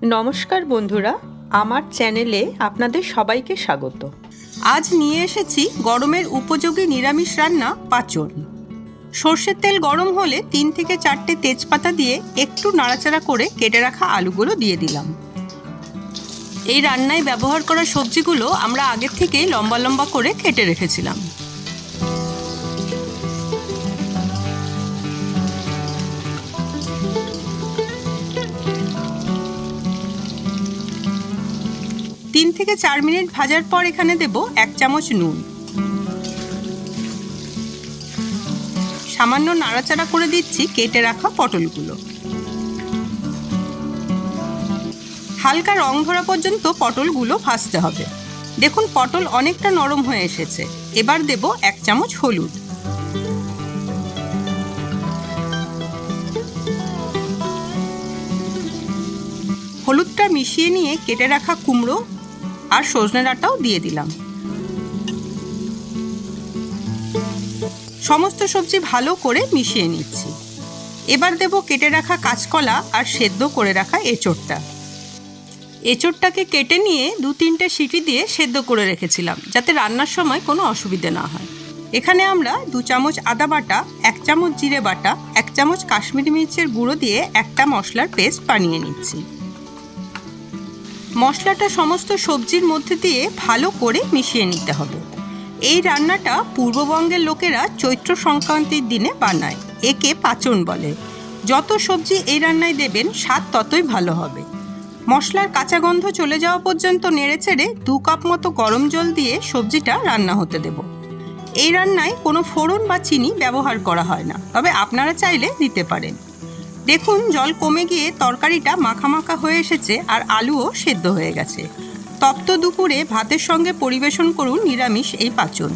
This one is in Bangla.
নমস্কার বন্ধুরা, আমার চ্যানেলে আপনাদের সবাইকে স্বাগত। আজ নিয়ে এসেছি গরমের উপযোগী নিরামিষ রান্না পাঁচন। সর্ষের তেল গরম হলে 3 থেকে 4টে তেজপাতা দিয়ে একটু নাড়াচাড়া করে কেটে রাখা আলুগুলো দিয়ে দিলাম। এই রান্নায় ব্যবহার করা সবজিগুলো আমরা আগের থেকেই লম্বা লম্বা করে কেটে রেখেছিলাম। তিন থেকে 4 মিনিট ভাজার পর এখানে দেব 1 চামচ নুন। সামান্য নাড়াচাড়া করে দিচ্ছি কেটে রাখা পটলগুলো। হালকা রং ধরা পর্যন্ত পটলগুলো ভাজতে হবে। দেখুন পটল অনেকটা নরম হয়ে এসেছে। এবার দেব 1 চামচ হলুদ। হলুদটা মিশিয়ে নিয়ে কেটে রাখা কুমড়ো আর সজনে ডাঁটাও দিয়ে দিলাম। সমস্ত সবজি ভালো করে মিশিয়ে নিচ্ছি। এবার দেব কেটে রাখা কাঁচকলা আর সেদ্ধ করে রাখা এঁচোড়টা। এঁচোড়টাকে কেটে নিয়ে 2-3টে সিটি দিয়ে সেদ্ধ করে রেখেছিলাম, যাতে রান্নার সময় কোনো অসুবিধে না হয়। এখানে আমরা 2 চামচ আদা বাটা, 1 চামচ জিরে বাটা, 1 চামচ কাশ্মীরি মির্চের গুঁড়ো দিয়ে একটা মশলার পেস্ট বানিয়ে নিচ্ছি। মশলাটা সমস্ত সবজির মধ্যে দিয়ে ভালো করে মিশিয়ে নিতে হবে। এই রান্নাটা পূর্ববঙ্গের লোকেরা চৈত্র সংক্রান্তির দিনে বানায়। একে পাঁচন বলে। যত সবজি এই রান্নায় দেবেন স্বাদ ততই ভালো হবে। মশলার কাঁচা গন্ধ চলে যাওয়া পর্যন্ত নেড়েচেড়ে 2 কাপ মতো গরম জল দিয়ে সবজিটা রান্না হতে দেব। এই রান্নায় কোনো ফোড়ন বা চিনি ব্যবহার করা হয় না, তবে আপনারা চাইলে দিতে পারেন। দেখুন জল কমে গিয়ে তরকারিটা মাখা মাখা হয়ে এসেছে আর আলুও সেদ্ধ হয়ে গেছে। তপ্ত দুপুরে ভাতের সঙ্গে পরিবেশন করুন নিরামিষ এই পাঁচন।